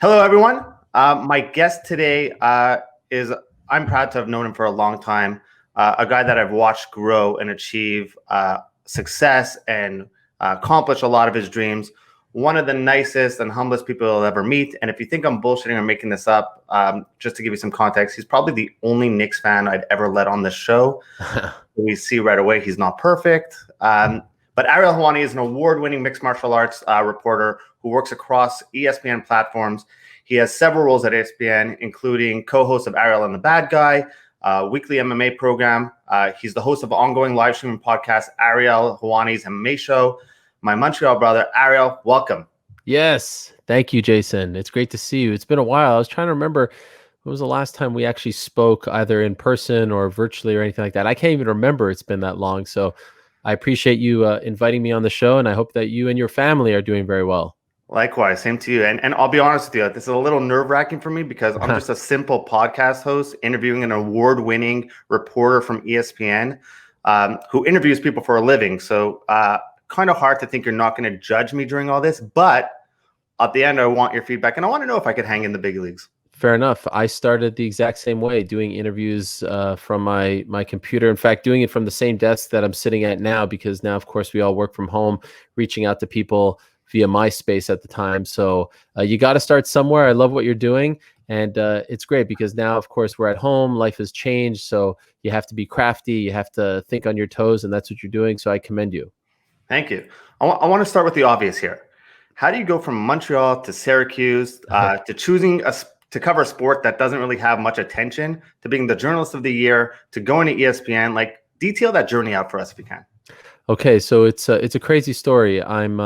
Hello, everyone. My guest today is, I'm proud to have known him for a long time, a guy that I've watched grow and achieve success and accomplish a lot of his dreams. One of the nicest and humblest people you'll ever meet. And if you think I'm bullshitting or making this up, just to give you some context, he's probably the only Knicks fan I'd ever let on this show. We see right away he's not perfect. But Ariel Helwani is an award-winning mixed martial arts reporter who works across ESPN platforms. He has several roles at ESPN, including co-host of Ariel and The Bad Guy, weekly MMA program. He's the host of ongoing live streaming podcast, Ariel Helwani's MMA Show. My Montreal brother, Ariel, welcome. Yes. Thank you, Jason. It's great to see you. It's been a while. I was trying to remember when was the last time we actually spoke either in person or virtually or anything like that. I can't even remember. It's been that long. So I appreciate you inviting me on the show, and I hope that you and your family are doing very well. Likewise, same to you. And I'll be honest with you, this is a little nerve-wracking for me because I'm just a simple podcast host interviewing an award-winning reporter from ESPN who interviews people for a living. So kind of hard to think you're not going to judge me during all this. But at the end, I want your feedback, and I want to know if I could hang in the big leagues. Fair enough. I started the exact same way, doing interviews from my computer. In fact, doing it from the same desk that I'm sitting at now, because now, of course, we all work from home, reaching out to people via MySpace at the time. So you got to start somewhere. I love what you're doing. And it's great because now, of course, we're at home. Life has changed. So you have to be crafty. You have to think on your toes. And that's what you're doing. So I commend you. Thank you. I want to start with the obvious here. How do you go from Montreal to Syracuse to choosing to cover a sport that doesn't really have much attention, to being the journalist of the year, to going to ESPN? Like, detail that journey out for us if you can. Okay, so it's a crazy story. I'm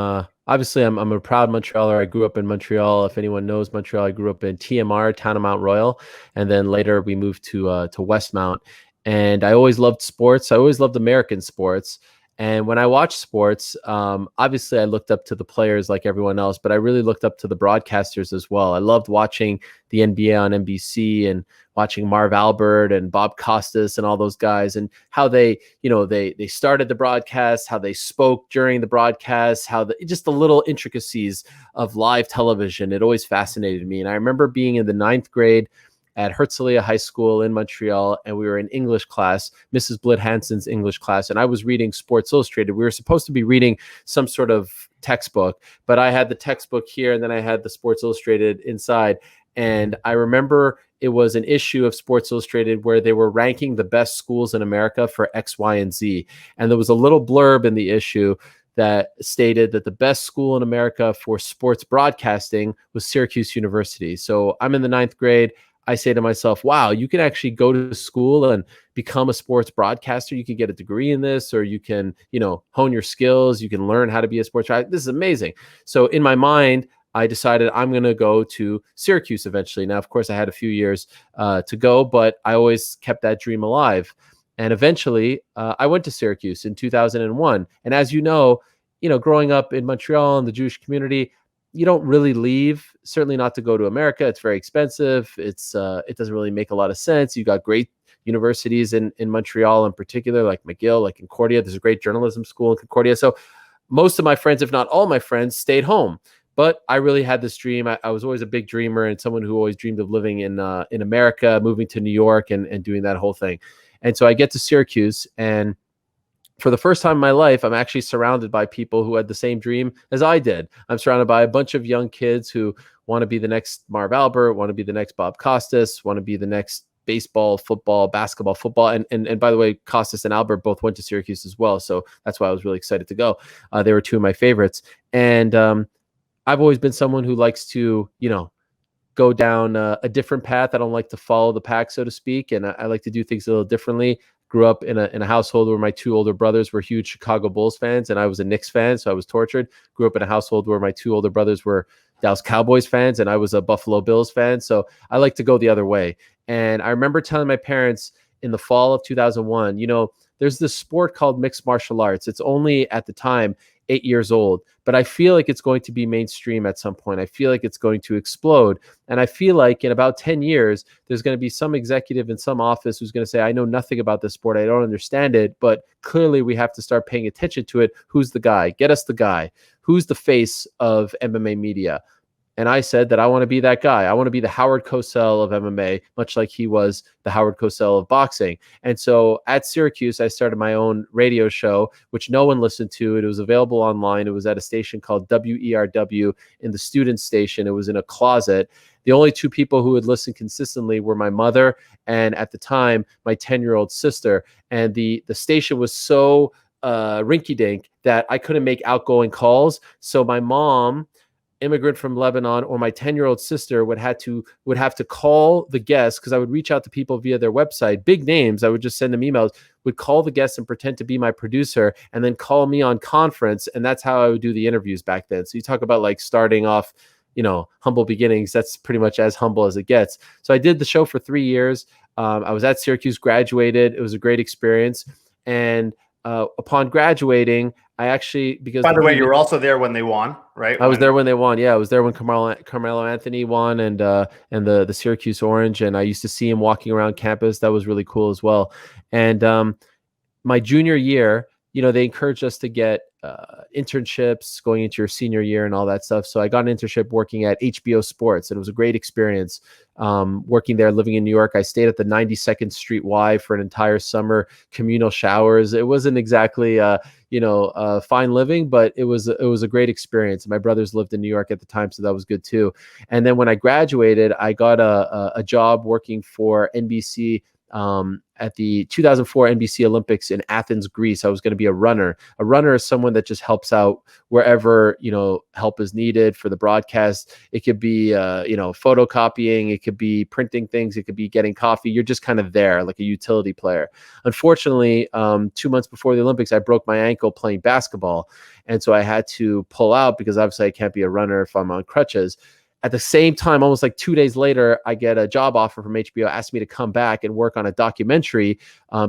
obviously I'm a proud Montrealer. I grew up in Montreal. If anyone knows Montreal, I grew up in TMR, Town of Mount Royal, and then later we moved to Westmount. And I always loved sports. I always loved American sports. And when I watched sports, obviously I looked up to the players like everyone else, but I really looked up to the broadcasters as well. I loved watching the NBA on NBC and watching Marv Albert and Bob Costas and all those guys, and how they started the broadcast, how they spoke during the broadcast, just the little intricacies of live television. It always fascinated me. And I remember being in the 9th grade at Herzliya High School in Montreal, and we were in English class, Mrs. Blitt Hansen's English class, and I was reading Sports Illustrated. We were supposed to be reading some sort of textbook, but I had the textbook here, and then I had the Sports Illustrated inside. And I remember it was an issue of Sports Illustrated where they were ranking the best schools in America for X, Y, and Z. And there was a little blurb in the issue that stated that the best school in America for sports broadcasting was Syracuse University. So I'm in the 9th grade. I say to myself, wow, you can actually go to school and become a sports broadcaster. You can get a degree in this, or you can, hone your skills. You can learn how to be a sports broadcaster. This is amazing. So in my mind, I decided I'm going to go to Syracuse eventually. Now, of course, I had a few years to go, but I always kept that dream alive. And eventually I went to Syracuse in 2001. And as you know, growing up in Montreal in the Jewish community, you don't really leave, certainly not to go to America. It's very expensive. It doesn't really make a lot of sense. You got great universities in Montreal in particular, like McGill, like Concordia. There's a great journalism school in Concordia. So most of my friends, if not all my friends, stayed home. But I really had this dream. I was always a big dreamer and someone who always dreamed of living in America, moving to New York and doing that whole thing. And so I get to Syracuse, and for the first time in my life, I'm actually surrounded by people who had the same dream as I did. I'm surrounded by a bunch of young kids who want to be the next Marv Albert, want to be the next Bob Costas, want to be the next baseball, football, basketball, football. And by the way, Costas and Albert both went to Syracuse as well. So that's why I was really excited to go. They were two of my favorites. And I've always been someone who likes to, go down a different path. I don't like to follow the pack, so to speak. And I like to do things a little differently. Grew up in a household where my two older brothers were huge Chicago Bulls fans, and I was a Knicks fan, so I was tortured. Grew up in a household where my two older brothers were Dallas Cowboys fans, and I was a Buffalo Bills fan. So I like to go the other way. And I remember telling my parents in the fall of 2001, there's this sport called mixed martial arts. It's only at the time 8 years old, but I feel like it's going to be mainstream at some point. I feel like it's going to explode. And I feel like in about 10 years, there's going to be some executive in some office who's going to say, I know nothing about this sport. I don't understand it, but clearly we have to start paying attention to it. Who's the guy? Get us the guy. Who's the face of MMA media? And I said that I want to be that guy. I want to be the Howard Cosell of MMA, much like he was the Howard Cosell of boxing. And so at Syracuse, I started my own radio show, which no one listened to. It was available online. It was at a station called WERW in the student station. It was in a closet. The only two people who would listen consistently were my mother and, at the time, my 10-year-old sister. And the station was so rinky-dink that I couldn't make outgoing calls. So my mom, immigrant from Lebanon, or my 10-year-old sister would have to call the guests, because I would reach out to people via their website, big names. I would just send them emails, would call the guests and pretend to be my producer, and then call me on conference. And that's how I would do the interviews back then. So you talk about like starting off, humble beginnings. That's pretty much as humble as it gets. So I did the show for 3 years. I was at Syracuse, graduated. It was a great experience. And upon graduating, I actually, because by the way, you were also there when they won, right? I was there when they won. Yeah, I was there when Carmelo Anthony won, and the Syracuse Orange, and I used to see him walking around campus. That was really cool as well. And my junior year, they encouraged us to get internships going into your senior year and all that stuff. So I got an internship working at HBO Sports, and it was a great experience working there, living in New York. I stayed at the 92nd Street Y for an entire summer, communal showers. It wasn't exactly, fine living, but it was a great experience. My brothers lived in New York at the time, so that was good too. And then when I graduated, I got a job working for NBC at the 2004 NBC Olympics in Athens, Greece. I was going to be a runner. A runner is someone that just helps out wherever, help is needed for the broadcast. It could be, photocopying. It could be printing things. It could be getting coffee. You're just kind of there like a utility player. Unfortunately, 2 months before the Olympics, I broke my ankle playing basketball. And so I had to pull out, because obviously I can't be a runner if I'm on crutches. At the same time, almost like 2 days later, I get a job offer from HBO, asked me to come back and work on a documentary,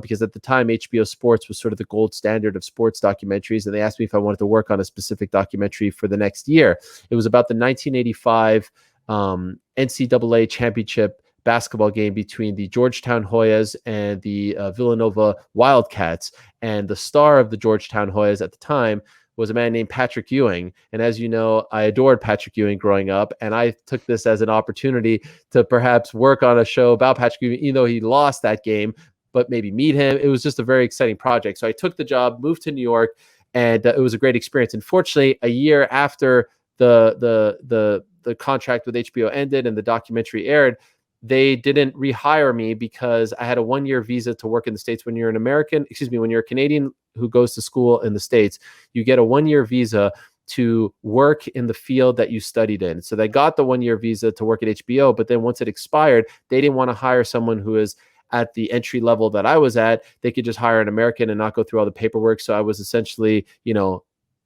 because at the time, HBO Sports was sort of the gold standard of sports documentaries. And they asked me if I wanted to work on a specific documentary for the next year. It was about the 1985 NCAA championship basketball game between the Georgetown Hoyas and the Villanova Wildcats. And the star of the Georgetown Hoyas at the time was a man named Patrick Ewing. And as you know, I adored Patrick Ewing growing up, and I took this as an opportunity to perhaps work on a show about Patrick Ewing, even though he lost that game, but maybe meet him. It was just a very exciting project. So I took the job, moved to New York, and it was a great experience. Unfortunately, a year after the contract with HBO ended and the documentary aired, they didn't rehire me because I had a 1-year visa to work in the States. When you're a Canadian who goes to school in the States, you get a 1-year visa to work in the field that you studied in. So they got the 1-year visa to work at HBO, but then once it expired, they didn't want to hire someone who is at the entry level that I was at. They could just hire an American and not go through all the paperwork. So I was essentially,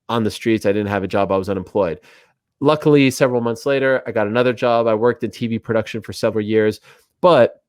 on the streets. I didn't have a job. I was unemployed. Luckily, several months later, I got another job. I worked in TV production for several years. But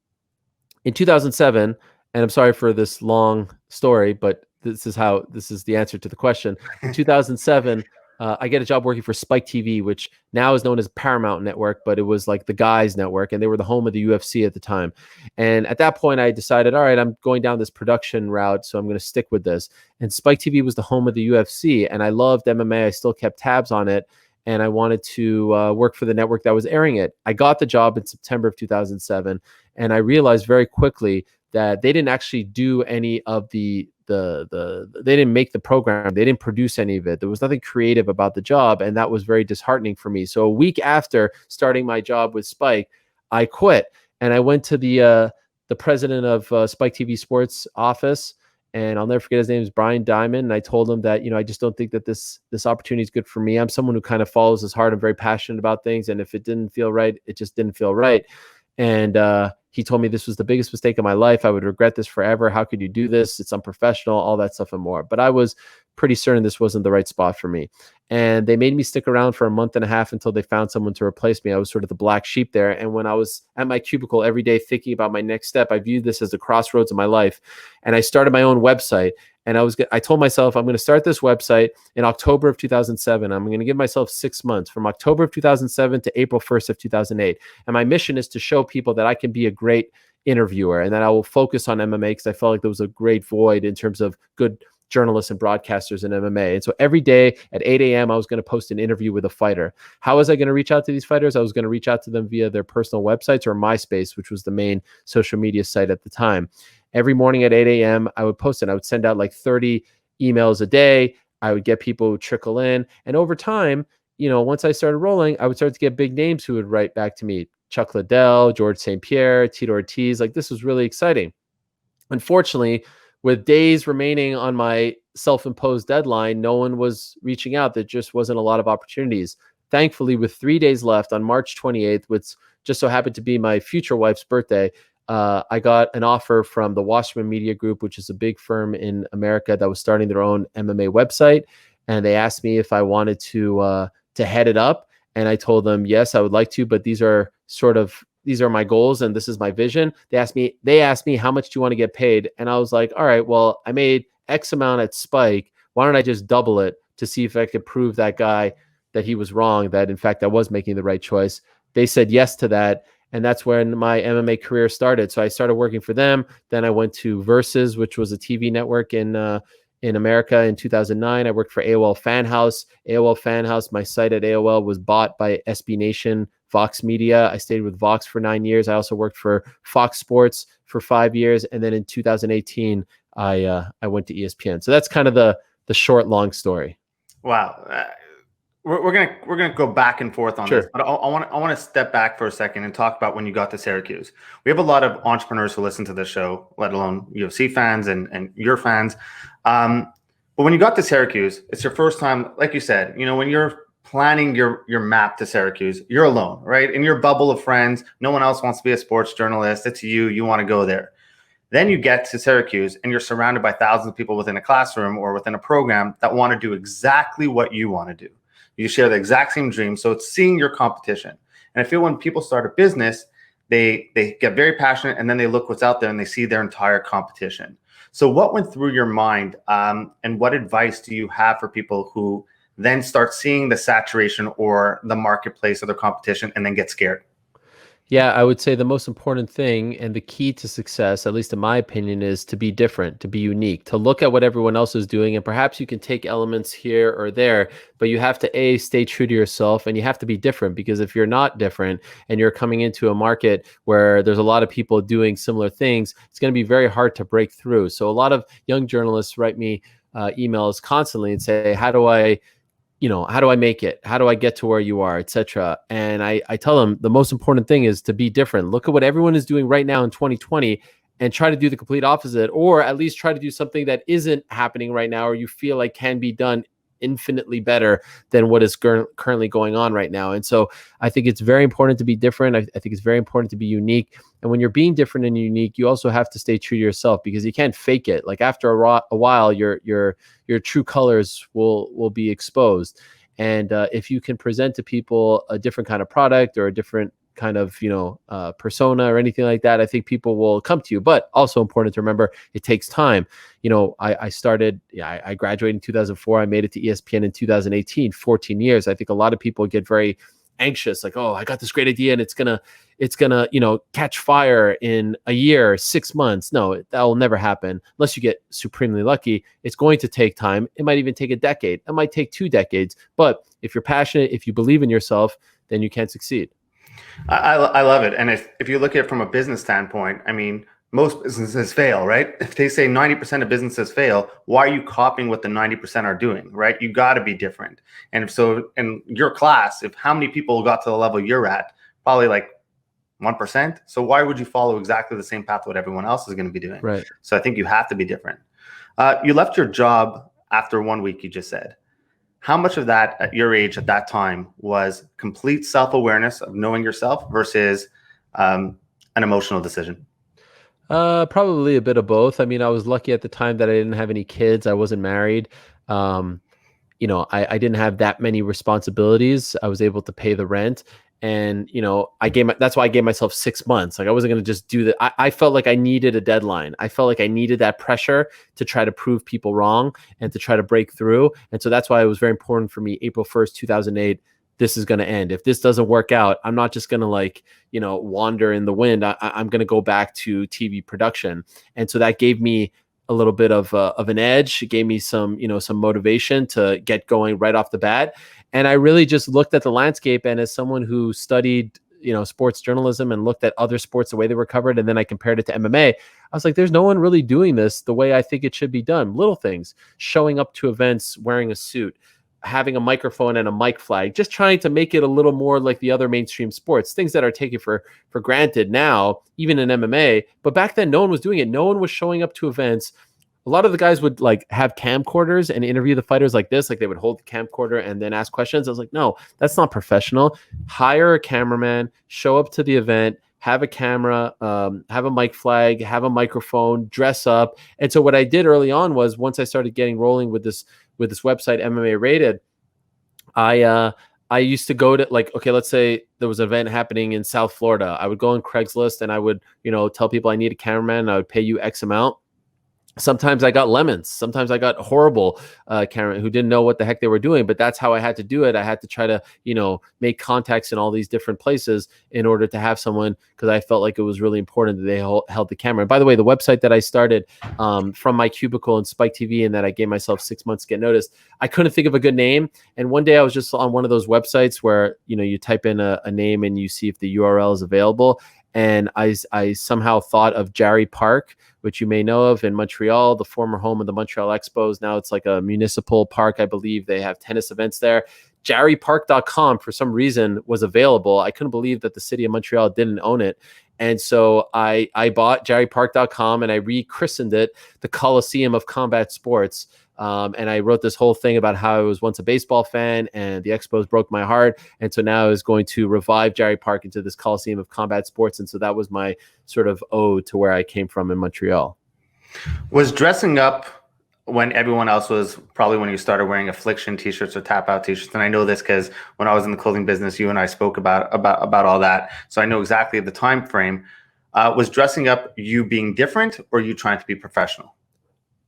in 2007, and I'm sorry for this long story, but this is the answer to the question. In 2007, I get a job working for Spike TV, which now is known as Paramount Network, but it was like the Guys Network, and they were the home of the UFC at the time. And at that point, I decided, all right, I'm going down this production route, so I'm going to stick with this. And Spike TV was the home of the UFC, and I loved MMA. I still kept tabs on it, and I wanted to work for the network that was airing it. I got the job in September of 2007, and I realized very quickly that they didn't actually do any of they didn't make the program. They didn't produce any of it. There was nothing creative about the job, and that was very disheartening for me. So a week after starting my job with Spike, I quit, and I went to the president of Spike TV Sports office, and I'll never forget, his name is Brian Diamond. And I told him that, I just don't think that this opportunity is good for me. I'm someone who kind of follows his heart. I'm very passionate about things. And if it didn't feel right, it just didn't feel right. And he told me this was the biggest mistake of my life. I would regret this forever. How could you do this? It's unprofessional, all that stuff and more. But I was pretty certain this wasn't the right spot for me. And they made me stick around for a month and a half until they found someone to replace me. I was sort of the black sheep there. And when I was at my cubicle every day thinking about my next step, I viewed this as the crossroads of my life. And I started my own website. And I told myself, I'm going to start this website in October of 2007. I'm going to give myself 6 months, from October of 2007 to April 1st of 2008. And my mission is to show people that I can be a great interviewer, and that I will focus on MMA, because I felt like there was a great void in terms of good journalists and broadcasters in MMA. And so every day at 8 a.m., I was going to post an interview with a fighter. How was I going to reach out to these fighters? I was going to reach out to them via their personal websites or MySpace, which was the main social media site at the time. Every morning at 8 a.m., I would post it. I would send out like 30 emails a day. I would get people who trickle in. And over time, once I started rolling, I would start to get big names who would write back to me. Chuck Liddell, George St. Pierre, Tito Ortiz. Like, this was really exciting. Unfortunately, with days remaining on my self-imposed deadline, no one was reaching out. There just wasn't a lot of opportunities. Thankfully, with 3 days left on March 28th, which just so happened to be my future wife's birthday, I got an offer from the Wasserman Media Group, which is a big firm in America that was starting their own MMA website. And they asked me if I wanted to head it up. And I told them, yes, I would like to, but these are my goals and this is my vision. They asked me, how much do you want to get paid? And I was like, all right, well, I made X amount at Spike. Why don't I just double it to see if I could prove that guy that he was wrong, that in fact I was making the right choice. They said yes to that. And that's when my MMA career started. So I started working for them. Then I went to Versus, which was a TV network in America in 2009. I worked for AOL Fan House. AOL Fan House, my site at AOL was bought by SB Nation, Vox Media. I stayed with Vox for 9 years. I also worked for Fox Sports for 5 years. And then in 2018, I went to ESPN. So that's kind of the short, long story. Wow. We're gonna go back and forth on this, but I want to step back for a second and talk about when you got to Syracuse. We have a lot of entrepreneurs who listen to this show, let alone UFC fans and your fans. But when you got to Syracuse, it's your first time, like you said. When you're planning your map to Syracuse, you're alone, right? In your bubble of friends, no one else wants to be a sports journalist. It's you. You want to go there. Then you get to Syracuse and you're surrounded by thousands of people within a classroom or within a program that want to do exactly what you want to do. You share the exact same dream. So it's seeing your competition. And I feel when people start a business, they get very passionate and then they look what's out there and they see their entire competition. So what went through your mind, and what advice do you have for people who then start seeing the saturation or the marketplace of their competition and then get scared? Yeah, I would say the most important thing and the key to success, at least in my opinion, is to be different, to be unique, to look at what everyone else is doing. And perhaps you can take elements here or there, but you have to stay true to yourself and you have to be different, because if you're not different and you're coming into a market where there's a lot of people doing similar things, it's going to be very hard to break through. So a lot of young journalists write me emails constantly and say, how do I make it? How do I get to where you are, etc.? And I tell them the most important thing is to be different. Look at what everyone is doing right now in 2020 and try to do the complete opposite, or at least try to do something that isn't happening right now or you feel like can be done infinitely better than what is currently going on right now. And so I think it's very important to be different. I think it's very important to be unique. And when you're being different and unique, you also have to stay true to yourself, because you can't fake it. Like after a while, your true colors will be exposed. And if you can present to people a different kind of product or a different kind of persona or anything like that, I think people will come to you. But also important to remember, it takes time. I graduated in 2004. I made it to ESPN in 2018, 14 years. I think a lot of people get very anxious, like, oh, I got this great idea and it's gonna catch fire in a year, 6 months. No, that will never happen unless you get supremely lucky. It's going to take time. It might even take a decade. It might take 2 decades. But if you're passionate, if you believe in yourself, then you can succeed. I love it. And if you look at it from a business standpoint, I mean, most businesses fail, right? If they say 90% of businesses fail, why are you copying what the 90% are doing, right? You got to be different. And if so, in your class, if how many people got to the level you're at, probably like 1%. So why would you follow exactly the same path what everyone else is going to be doing? Right. So I think you have to be different. You left your job after 1 week, you just said. How much of that at your age at that time was complete self-awareness of knowing yourself versus an emotional decision? Probably a bit of both. I mean, I was lucky at the time that I didn't have any kids. I wasn't married. I didn't have that many responsibilities. I was able to pay the rent. And, that's why I gave myself 6 months. Like I wasn't going to just do that. I felt like I needed a deadline. I felt like I needed that pressure to try to prove people wrong and to try to break through. And so that's why it was very important for me. April 1st, 2008, this is going to end. If this doesn't work out, I'm not just going to wander in the wind. I'm going to go back to TV production. And so that gave me a little bit of an edge. It gave me some, some motivation to get going right off the bat. And I really just looked at the landscape, and as someone who studied, sports journalism and looked at other sports, the way they were covered, and then I compared it to MMA, I was like, there's no one really doing this the way I think it should be done. Little things, showing up to events wearing a suit, having a microphone and a mic flag, just trying to make it a little more like the other mainstream sports, things that are taken for granted now, even in MMA. But back then, no one was doing it. No one was showing up to events. A lot of the guys would like have camcorders and interview the fighters like this, like they would hold the camcorder and then ask questions. I was like, no, that's not professional. Hire a cameraman, show up to the event, have a camera, have a mic flag, have a microphone, dress up. And so what I did early on was, once I started getting rolling with this website, MMA Rated, I used to go to, like, okay, let's say there was an event happening in South Florida. I would go on Craigslist and I would, tell people I need a cameraman, and I would pay you X amount. Sometimes I got lemons. Sometimes I got horrible cameramen who didn't know what the heck they were doing, but that's how I had to do it. I had to try to, make contacts in all these different places in order to have someone, because I felt like it was really important that they held the camera. And by the way, the website that I started from my cubicle in Spike TV, and that I gave myself 6 months to get noticed, I couldn't think of a good name. And one day I was just on one of those websites where, you type in a name and you see if the URL is available. And I somehow thought of Jarry Park, which you may know of, in Montreal, the former home of the Montreal Expos. Now it's like a municipal park, I believe. They have tennis events there. JarryPark.com, for some reason, was available. I couldn't believe that the city of Montreal didn't own it. And so I bought JarryPark.com and I rechristened it the Coliseum of Combat Sports. And I wrote this whole thing about how I was once a baseball fan and the Expos broke my heart. And so now I was going to revive Jarry Park into this Coliseum of Combat Sports. And so that was my sort of ode to where I came from in Montreal. Was dressing up when everyone else was, probably when you started wearing Affliction t-shirts or Tap Out t-shirts? And I know this because when I was in the clothing business, you and I spoke about all that. So I know exactly the time frame. Was dressing up you being different, or you trying to be professional?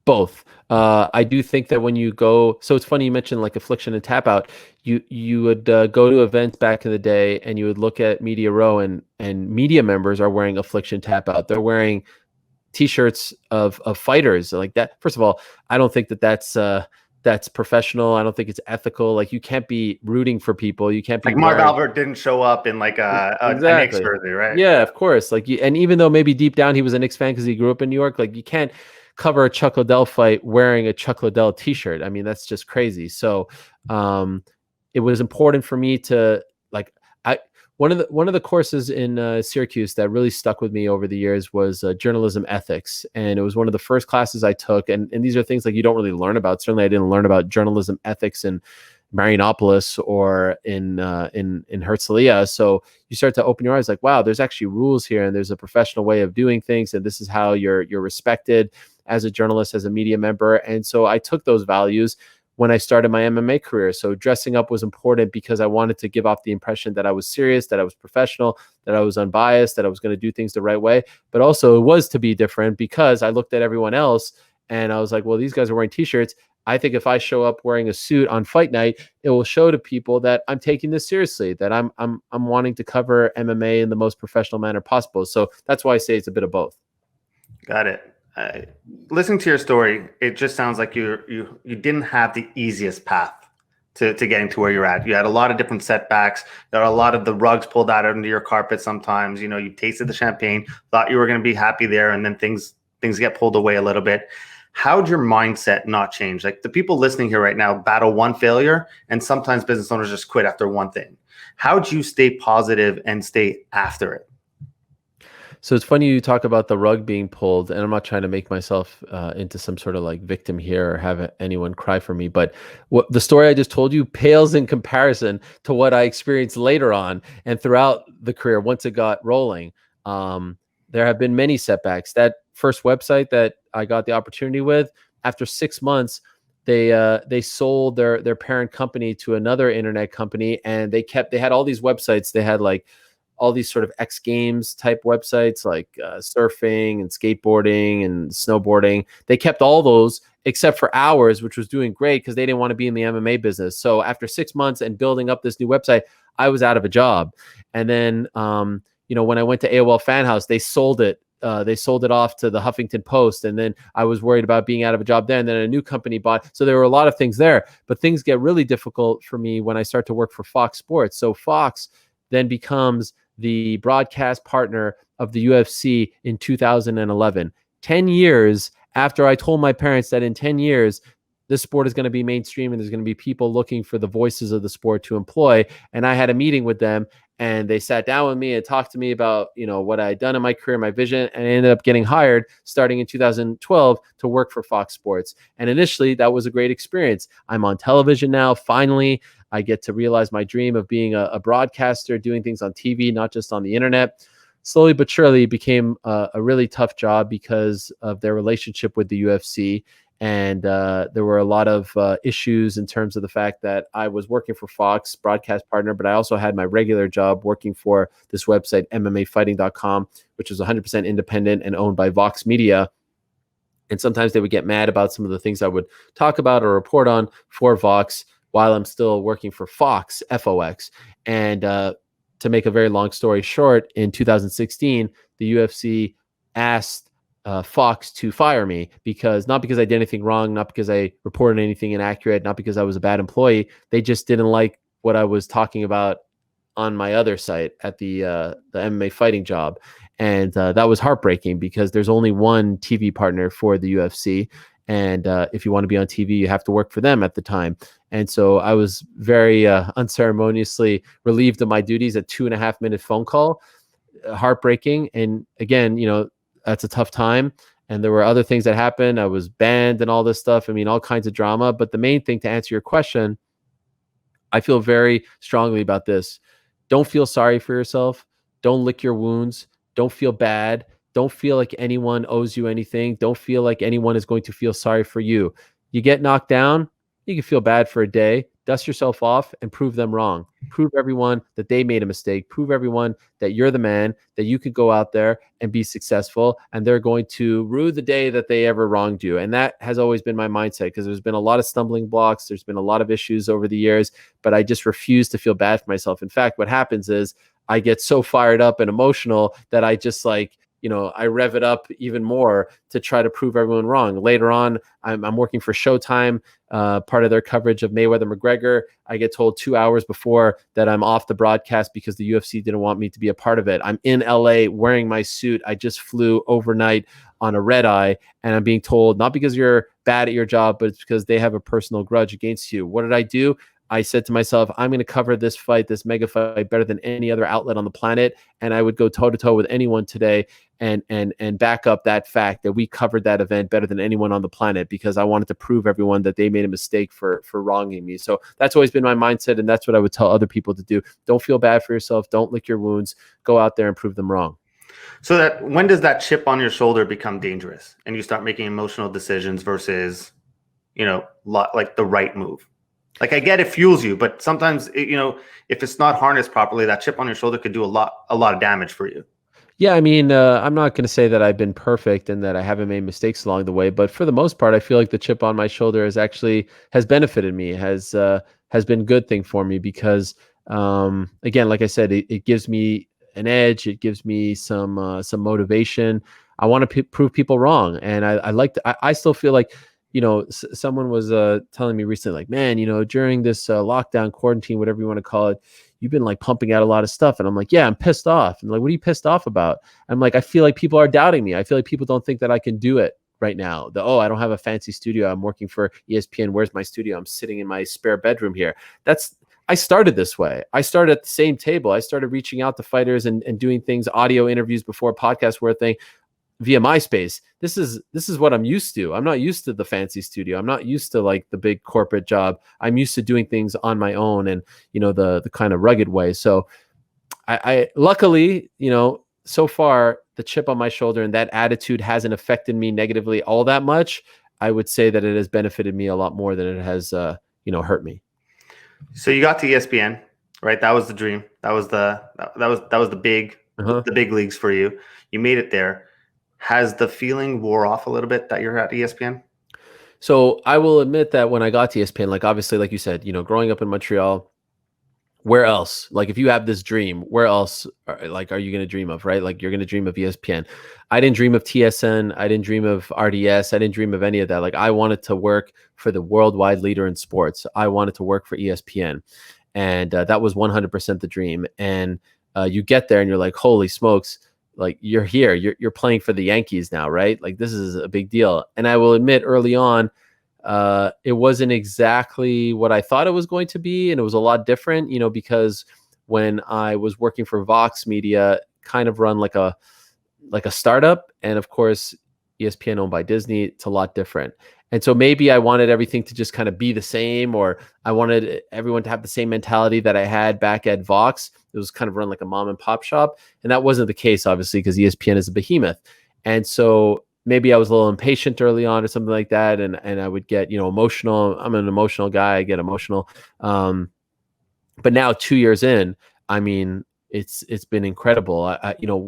Both. I do think that when you go, so it's funny you mentioned like Affliction and Tap Out. You would go to events back in the day, and you would look at Media Row, and media members are wearing Affliction, Tap Out. They're wearing T-shirts of fighters like that. First of all, I don't think that's professional. I don't think it's ethical. Like, you can't be rooting for people. You can't be like Mark Albert didn't show up in like a Knicks jersey, right? Yeah, of course. Like, and even though maybe deep down he was a Knicks fan because he grew up in New York, like, you can't cover a Chuck Liddell fight wearing a Chuck Liddell t-shirt. I mean, that's just crazy. So it was important for me to, like, one of the courses in Syracuse that really stuck with me over the years was journalism ethics. And it was one of the first classes I took. And these are things like you don't really learn about. Certainly I didn't learn about journalism ethics in Marianopolis or in Herzliya. So you start to open your eyes, like, wow, there's actually rules here, and there's a professional way of doing things, and this is how you're respected as a journalist, as a media member. And so I took those values when I started my MMA career. So dressing up was important because I wanted to give off the impression that I was serious, that I was professional, that I was unbiased, that I was going to do things the right way. But also it was to be different because I looked at everyone else and I was like, well, these guys are wearing t-shirts. I think if I show up wearing a suit on fight night, it will show to people that I'm taking this seriously, that I'm wanting to cover MMA in the most professional manner possible. So that's why I say it's a bit of both. Got it. Listening to your story, it just sounds like you didn't have the easiest path to getting to where you're at. You had a lot of different setbacks. There are a lot of the rugs pulled out under your carpet sometimes. You know, you tasted the champagne, thought you were going to be happy there, and then things get pulled away a little bit. How'd your mindset not change? Like, the people listening here right now battle one failure, and sometimes business owners just quit after one thing. How'd you stay positive and stay after it? So it's funny you talk about the rug being pulled, and I'm not trying to make myself into some sort of like victim here or have anyone cry for me, but what the story I just told you pales in comparison to what I experienced later on and throughout the career once it got rolling. There have been many setbacks. That first website that I got the opportunity with, after 6 months, they sold their parent company to another internet company, and they had all these websites. They had like all these sort of X Games type websites, like surfing and skateboarding and snowboarding. They kept all those except for ours, which was doing great because they didn't want to be in the MMA business. So after 6 months and building up this new website, I was out of a job. And then, when I went to AOL Fan House, they sold it they sold it off to the Huffington Post, and then I was worried about being out of a job there, and then a new company bought. So there were a lot of things there, but things get really difficult for me when I start to work for Fox Sports. So Fox then becomes the broadcast partner of the UFC in 2011. 10 years after I told my parents that in 10 years, this sport is going to be mainstream and there's going to be people looking for the voices of the sport to employ. And I had a meeting with them, and they sat down with me and talked to me about, what I had done in my career, my vision, and I ended up getting hired starting in 2012 to work for Fox Sports. And initially, that was a great experience. I'm on television now. Finally, I get to realize my dream of being a broadcaster, doing things on TV, not just on the internet. Slowly but surely, it became a really tough job because of their relationship with the UFC. And there were a lot of issues in terms of the fact that I was working for Fox, broadcast partner, but I also had my regular job working for this website, MMAfighting.com, which was 100% independent and owned by Vox Media. And sometimes they would get mad about some of the things I would talk about or report on for Vox while I'm still working for Fox, FOX. And to make a very long story short, in 2016, the UFC asked Fox to fire me not because I did anything wrong, not because I reported anything inaccurate, not because I was a bad employee. They just didn't like what I was talking about on my other site at the MMA fighting job. And that was heartbreaking because there's only one TV partner for the UFC. And if you want to be on TV, you have to work for them at the time. And so I was very unceremoniously relieved of my duties, a 2.5-minute phone call, heartbreaking. And again, that's a tough time. And there were other things that happened. I was banned and all this stuff. I mean, all kinds of drama. But the main thing, to answer your question, I feel very strongly about this. Don't feel sorry for yourself. Don't lick your wounds. Don't feel bad. Don't feel like anyone owes you anything. Don't feel like anyone is going to feel sorry for you. You get knocked down, you can feel bad for a day. Dust yourself off and prove them wrong. Prove everyone that they made a mistake. Prove everyone that you're the man, that you could go out there and be successful, and they're going to rue the day that they ever wronged you. And that has always been my mindset, because there's been a lot of stumbling blocks. There's been a lot of issues over the years, but I just refuse to feel bad for myself. In fact, what happens is I get so fired up and emotional that I just I rev it up even more to try to prove everyone wrong. Later on, I'm working for Showtime, part of their coverage of Mayweather McGregor. I get told 2 hours before that I'm off the broadcast because the UFC didn't want me to be a part of it. I'm in LA wearing my suit. I just flew overnight on a red eye, and I'm being told, not because you're bad at your job, but it's because they have a personal grudge against you. What did I do? I said to myself, I'm going to cover this fight, this mega fight, better than any other outlet on the planet. And I would go toe to toe with anyone today and back up that fact that we covered that event better than anyone on the planet, because I wanted to prove everyone that they made a mistake for wronging me. So that's always been my mindset. And that's what I would tell other people to do. Don't feel bad for yourself. Don't lick your wounds. Go out there and prove them wrong. So that when does that chip on your shoulder become dangerous and you start making emotional decisions versus, like the right move? Like, I get it fuels you, but sometimes, if it's not harnessed properly, that chip on your shoulder could do a lot of damage for you. Yeah, I mean, I'm not going to say that I've been perfect and that I haven't made mistakes along the way, but for the most part, I feel like the chip on my shoulder has benefited me, has been a good thing for me, because again, like I said, it gives me an edge, it gives me some motivation. I want to prove people wrong, and I still feel like, someone was telling me recently, like, man, during this lockdown, quarantine, whatever you want to call it, you've been like pumping out a lot of stuff. And I'm like, yeah, I'm pissed off. And like, what are you pissed off about? I'm like, I feel like people are doubting me. I feel like people don't think that I can do it right now. I don't have a fancy studio. I'm working for ESPN. Where's my studio? I'm sitting in my spare bedroom here. I started this way. I started at the same table. I started reaching out to fighters and doing things, audio interviews before podcasts were a thing, via MySpace. This is what I'm used to. I'm not used to the fancy studio. I'm not used to like the big corporate job. I'm used to doing things on my own and, the kind of rugged way. So I luckily, so far the chip on my shoulder and that attitude hasn't affected me negatively all that much. I would say that it has benefited me a lot more than it has, hurt me. So you got to ESPN, right? That was the dream. That was the big leagues for you. You made it there. Has the feeling wore off a little bit that you're at ESPN? So I will admit that when I got to ESPN, like obviously, like you said, growing up in Montreal, where else? Like, if you have this dream, where else are you going to dream of, right? Like, you're going to dream of ESPN. I didn't dream of TSN. I didn't dream of RDS. I didn't dream of any of that. Like, I wanted to work for the worldwide leader in sports. I wanted to work for ESPN. And that was 100% the dream. And you get there and you're like, holy smokes, like, you're here, you're playing for the Yankees now, right? Like, this is a big deal. And I will admit, early on, it wasn't exactly what I thought it was going to be. And it was a lot different, because when I was working for Vox Media, kind of run like a startup. And of course, ESPN owned by Disney, it's a lot different. And so maybe I wanted everything to just kind of be the same, or I wanted everyone to have the same mentality that I had back at Vox. It was kind of run like a mom and pop shop. And that wasn't the case, obviously, because ESPN is a behemoth. And so maybe I was a little impatient early on or something like that. And I would get, emotional. I'm an emotional guy. I get emotional. But now 2 years in, I mean, it's been incredible.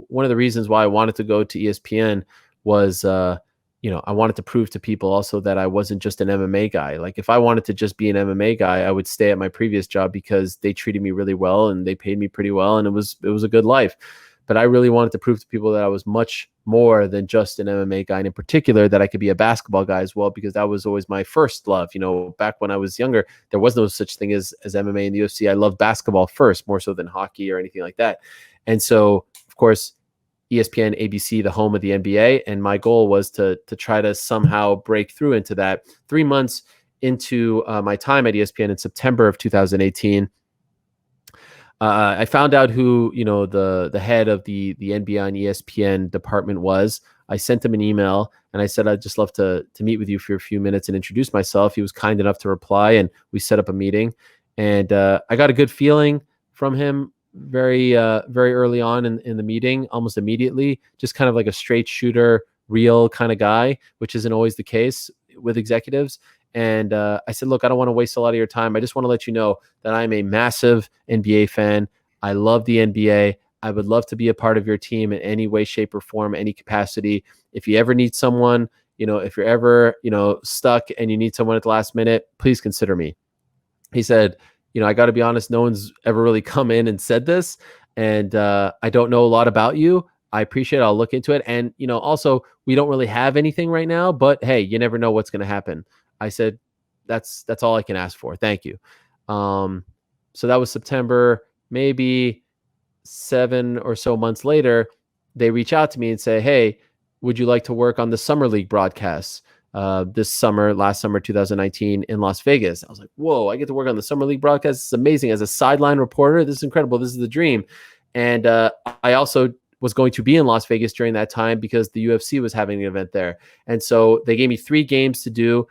One of the reasons why I wanted to go to ESPN was, I wanted to prove to people also that I wasn't just an MMA guy. Like, if I wanted to just be an MMA guy, I would stay at my previous job because they treated me really well and they paid me pretty well, and it was a good life. But I really wanted to prove to people that I was much more than just an MMA guy, and in particular that I could be a basketball guy as well, because that was always my first love. Back when I was younger, there was no such thing as MMA and the UFC. I loved basketball first, more so than hockey or anything like that. And so, of course, ESPN, ABC, the home of the NBA, and my goal was to try to somehow break through into that. 3 months into my time at ESPN in September of 2018, I found out who the head of the NBA and ESPN department was. I sent him an email and I said, I'd just love to meet with you for a few minutes and introduce myself. He was kind enough to reply, and we set up a meeting. And I got a good feeling from him very early on in the meeting, almost immediately. Just kind of like a straight shooter, real kind of guy, which isn't always the case with executives. And I said, look, I don't want to waste a lot of your time. I just want to let you know that I'm a massive NBA fan. I love the NBA. I would love to be a part of your team in any way, shape, or form, any capacity. If you ever need someone, if you're ever, stuck and you need someone at the last minute, please consider me. He said, I got to be honest, no one's ever really come in and said this. And I don't know a lot about you. I appreciate it. I'll look into it. And, also, we don't really have anything right now, but hey, you never know what's going to happen. I said, that's all I can ask for. Thank you. So that was September. Maybe 7 or so months later, they reach out to me and say, hey, would you like to work on the Summer League broadcasts last summer, 2019 in Las Vegas? I was like, whoa, I get to work on the Summer League broadcast. It's amazing. As a sideline reporter, this is incredible. This is the dream. And I also was going to be in Las Vegas during that time because the UFC was having an event there. And so they gave me 3 games to do.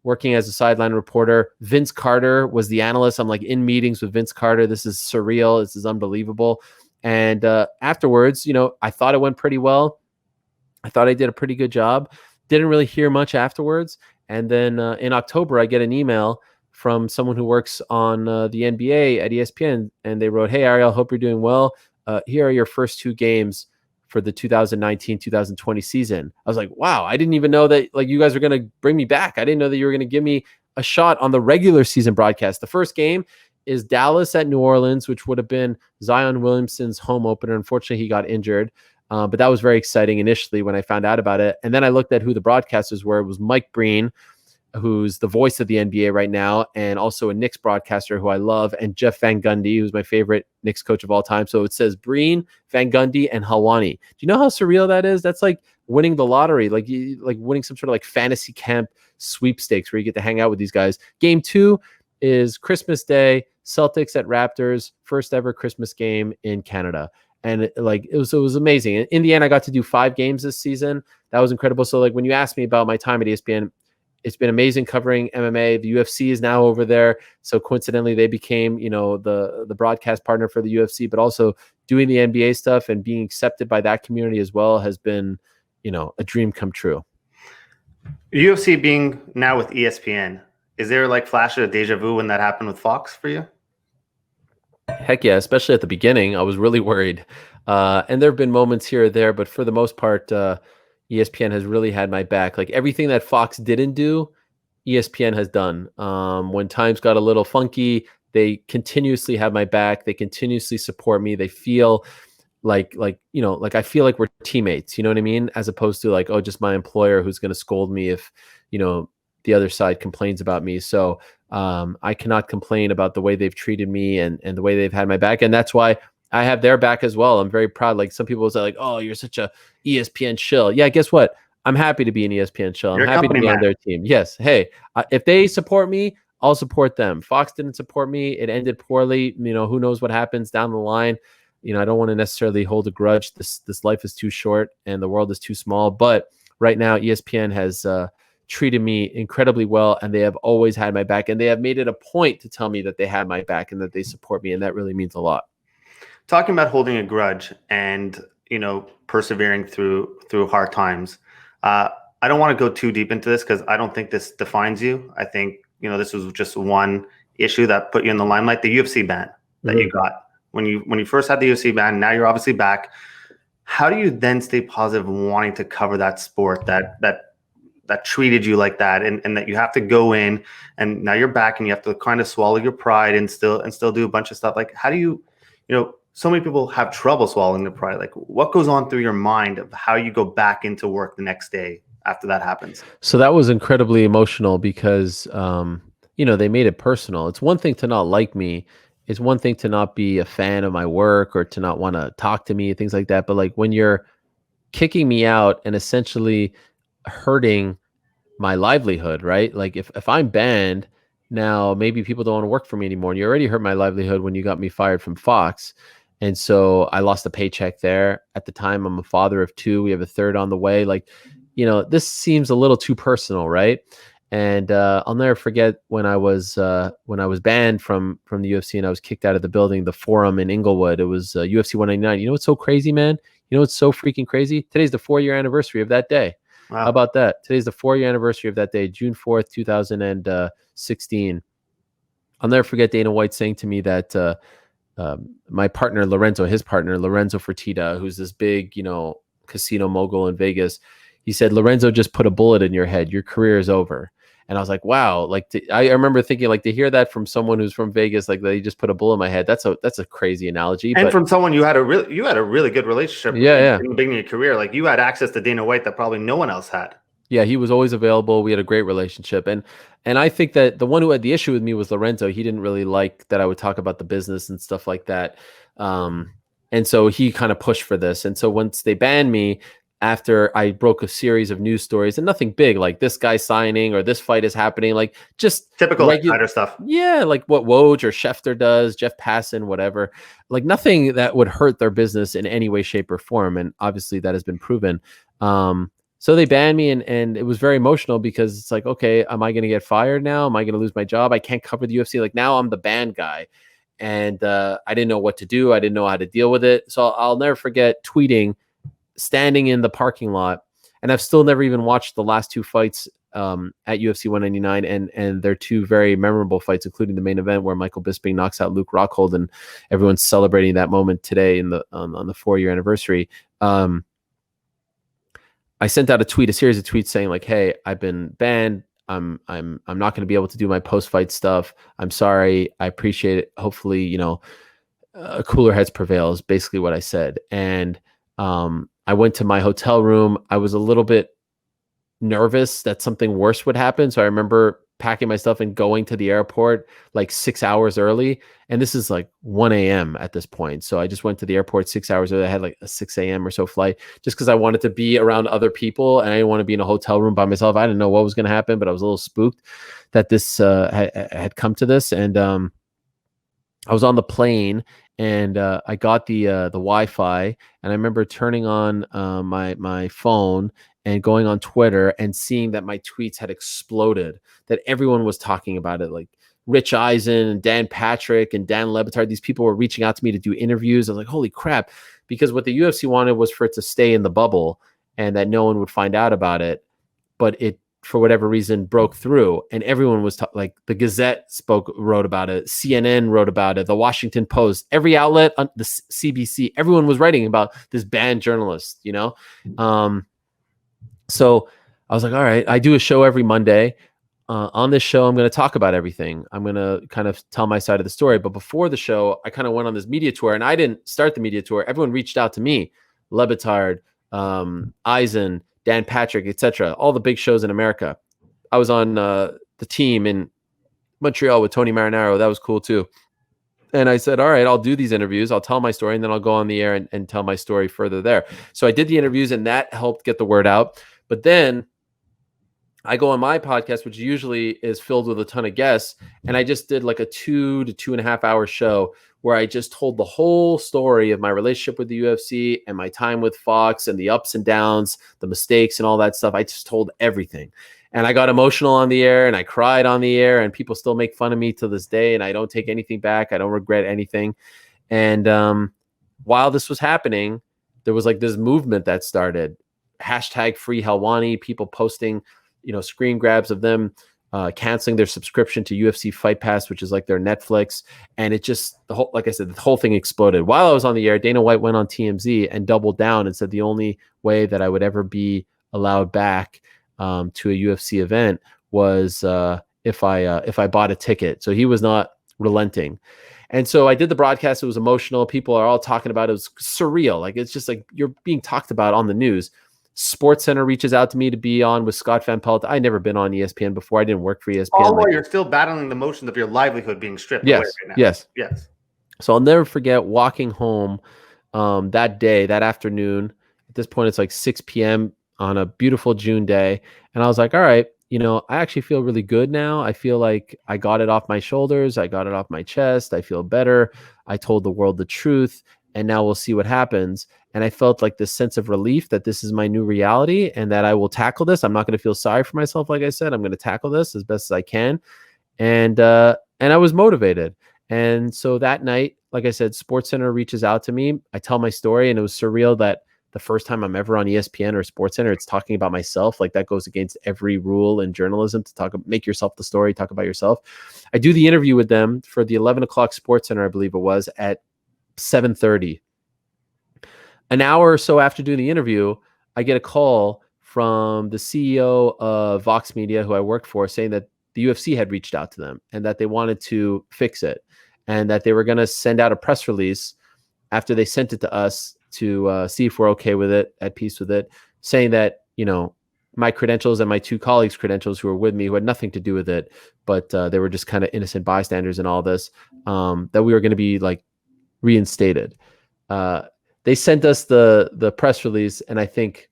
Working as a sideline reporter. Vince Carter was the analyst. I'm like in meetings with Vince Carter. This is surreal. This is unbelievable. And afterwards, I thought it went pretty well. I thought I did a pretty good job. Didn't really hear much afterwards. And then in October, I get an email from someone who works on the NBA at ESPN. And they wrote, hey, Ariel, hope you're doing well. Here are your first 2 games for the 2019-2020 season. I was like, wow, I didn't even know that you guys were going to bring me back. I didn't know that you were going to give me a shot on the regular season broadcast. The first game is Dallas at New Orleans, which would have been Zion Williamson's home opener. Unfortunately, he got injured. But that was very exciting initially when I found out about it. And then I looked at who the broadcasters were. It was Mike Breen, who's the voice of the NBA right now, and also a Knicks broadcaster who I love, and Jeff Van Gundy, who's my favorite Knicks coach of all time. So it says Breen, Van Gundy, and Helwani. Do you know how surreal that is? That's like winning the lottery, like winning some sort of like fantasy camp sweepstakes where you get to hang out with these guys. Game 2 is Christmas Day, Celtics at Raptors, first ever Christmas game in Canada. And it was amazing. In the end, I got to do 5 games this season. That was incredible. So when you ask me about my time at ESPN, it's been amazing covering MMA. The UFC is now over there. So coincidentally, they became, the broadcast partner for the UFC, but also doing the NBA stuff and being accepted by that community as well has been, a dream come true. UFC being now with ESPN, is there flash of deja vu when that happened with Fox for you? Heck yeah, especially at the beginning, I was really worried. And there have been moments here or there, but for the most part, ESPN has really had my back. Like everything that Fox didn't do, ESPN has done. When times got a little funky, They continuously have my back. They continuously support me. They feel like I feel like we're teammates, you know what I mean? As opposed to like, oh, just my employer who's going to scold me if, the other side complains about me. So I cannot complain about the way they've treated me and the way they've had my back. And that's why I have their back as well. I'm very proud. Like some people say like, oh, you're such a ESPN shill. Yeah, guess what? I'm happy to be an ESPN shill. I'm happy to be on their team. Yes. Hey, if they support me, I'll support them. Fox didn't support me. It ended poorly. Who knows what happens down the line. I don't want to necessarily hold a grudge. This life is too short and the world is too small. But right now, ESPN has treated me incredibly well, and they have always had my back. And they have made it a point to tell me that they had my back and that they support me, and that really means a lot. Talking about holding a grudge and persevering through hard times. I don't want to go too deep into this because I don't think this defines you. I think this was just one issue that put you in the limelight. The UFC ban that you got. When you first had the UFC ban, now you're obviously back. How do you then stay positive wanting to cover that sport that treated you like that, and that you have to go in and now you're back and you have to kind of swallow your pride and still do a bunch of stuff? Like, how do you so many people have trouble swallowing their pride. Like, what goes on through your mind of how you go back into work the next day after that happens? So that was incredibly emotional because they made it personal. It's one thing to not like me. It's one thing to not be a fan of my work or to not want to talk to me, things like that. But like when you're kicking me out and essentially hurting my livelihood, right? Like if I'm banned, now maybe people don't want to work for me anymore. And you already hurt my livelihood when you got me fired from Fox. And so I lost a paycheck there. At the time, I'm a father of 2. We have a third on the way. Like, this seems a little too personal, right? And I'll never forget when I was banned from the UFC and I was kicked out of the building, the Forum in Inglewood. It was UFC 199. You know what's so crazy, man? You know what's so freaking crazy? Today's the 4-year anniversary of that day. Wow. How about that? Today's the 4-year anniversary of that day, June 4th, 2016. I'll never forget Dana White saying to me that my partner, his partner, Lorenzo Fertitta, who's this big, casino mogul in Vegas, he said, Lorenzo just put a bullet in your head. Your career is over. And I was like, wow. Like I remember thinking, like, to hear that from someone who's from Vegas, like they just put a bullet in my head. That's a crazy analogy. And from someone you had a really good relationship with in the beginning of your career. Like you had access to Dana White that probably no one else had. Yeah, he was always available. We had a great relationship. And I think that the one who had the issue with me was Lorenzo. He didn't really like that I would talk about the business and stuff like that. And so he kind of pushed for this. And so once they banned me, after I broke a series of news stories, and nothing big, like this guy signing or this fight is happening, like just typical insider stuff. Yeah, like what Woj or Schefter does, Jeff Passan, whatever. Like nothing that would hurt their business in any way, shape, or form. And obviously that has been proven. So they banned me, and it was very emotional because it's like, okay, am I going to get fired now? Am I going to lose my job? I can't cover the UFC. Like now I'm the banned guy. And I didn't know what to do. I didn't know how to deal with it. So I'll never forget tweeting, standing in the parking lot, and I've still never even watched the last 2 fights at UFC 199, and they're 2 very memorable fights, including the main event where Michael Bisping knocks out Luke Rockhold, and everyone's celebrating that moment today on the 4-year anniversary. I sent out a series of tweets saying like, "Hey, I've been banned. I'm not going to be able to do my post-fight stuff. I'm sorry. I appreciate it. Hopefully, cooler heads prevail," is basically what I said. And I went to my hotel room. I was a little bit nervous that something worse would happen. So I remember packing my stuff and going to the airport like 6 hours early. And this is like 1 a.m. at this point. So I just went to the airport 6 hours early. I had like a 6 a.m. or so flight just because I wanted to be around other people and I didn't want to be in a hotel room by myself. I didn't know what was going to happen, but I was a little spooked that this had come to this. And I was on the plane and I got the Wi-Fi, and I remember turning on my phone and going on Twitter and seeing that my tweets had exploded, that everyone was talking about it. Like Rich Eisen and Dan Patrick and Dan Lebitard, these people were reaching out to me to do interviews. I was like, holy crap, because what the UFC wanted was for it to stay in the bubble and that no one would find out about it. But it, for whatever reason, broke through, and everyone was like the Gazette wrote about it, CNN wrote about it, the Washington Post, every outlet, the CBC, everyone was writing about this banned journalist, So I was like, all right, I do a show every Monday. on this show, I'm going to talk about everything. I'm going to kind of tell my side of the story. But before the show, I kind of went on this media tour, and I didn't start the media tour. Everyone reached out to me, Lebitard, Eisen, Dan Patrick, etc. All the big shows in America. I was on the team in Montreal with Tony Marinaro. That was cool too. And I said, all right, I'll do these interviews. I'll tell my story, and then I'll go on the air and tell my story further there. So I did the interviews, and that helped get the word out. But then I go on my podcast, which usually is filled with a ton of guests, and I just did like a 2 to 2.5 hour show where I just told the whole story of my relationship with the UFC and my time with Fox and the ups and downs, the mistakes and all that stuff. I just told everything. And I got emotional on the air, and I cried on the air, and people still make fun of me to this day, and I don't take anything back. I don't regret anything. And while this was happening, there was like this movement that started, hashtag free Helwani, people posting, screen grabs of them canceling their subscription to UFC Fight Pass, which is like their Netflix. And it just, like I said, the whole thing exploded. While I was on the air, Dana White went on TMZ and doubled down and said the only way that I would ever be allowed back to a UFC event was if I bought a ticket. So he was not relenting. And so I did the broadcast. It was emotional. People are all talking about it. It was surreal. Like, it's just like you're being talked about on the news. SportsCenter reaches out to me to be on with Scott Van Pelt. I'd never been on ESPN before. I didn't work for ESPN. Oh, well, you're still battling the motions of your livelihood being stripped away right now. Yes. So I'll never forget walking home that day, that afternoon. At this point, it's like 6 p.m. on a beautiful June day. And I was like, all right, I actually feel really good now. I feel like I got it off my shoulders. I got it off my chest. I feel better. I told the world the truth. And now we'll see what happens. And I felt like this sense of relief that this is my new reality and that I will tackle this. I'm not going to feel sorry for myself. Like I said, I'm going to tackle this as best as I can. And I was motivated. And so that night, like I said, SportsCenter reaches out to me. I tell my story, and it was surreal that the first time I'm ever on ESPN or SportsCenter, it's talking about myself. Like, that goes against every rule in journalism to make yourself the story, talk about yourself. I do the interview with them for the 11 o'clock SportsCenter, I believe it was, at 7:30. An hour or so after doing the interview, I get a call from the CEO of Vox Media, who I worked for, saying that the UFC had reached out to them and that they wanted to fix it and that they were going to send out a press release after they sent it to us to see if we're okay with it, at peace with it, saying that, my credentials and my two colleagues' credentials who were with me, who had nothing to do with it, but they were just kind of innocent bystanders in all this, that we were going to be like reinstated. They sent us the press release, and I think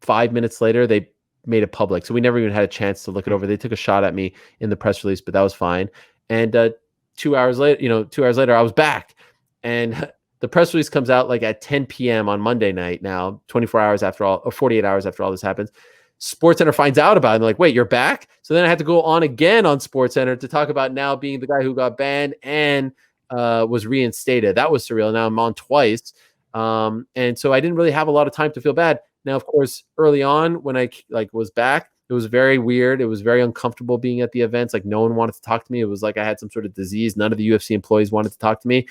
5 minutes later they made it public. So we never even had a chance to look it over. They took a shot at me in the press release, but that was fine. And 2 hours later, I was back, and the press release comes out like at 10 p.m. on Monday night. Now, 24 hours after all, or 48 hours after all this happens, SportsCenter finds out about it. And they're like, wait, you're back? So then I had to go on again on SportsCenter to talk about now being the guy who got banned and was reinstated. That was surreal. Now I'm on twice. And so I didn't really have a lot of time to feel bad. Now, of course, early on when I was back, it was very weird. It was very uncomfortable being at the events. Like, no one wanted to talk to me. It was like I had some sort of disease. None of the UFC employees wanted to talk to me.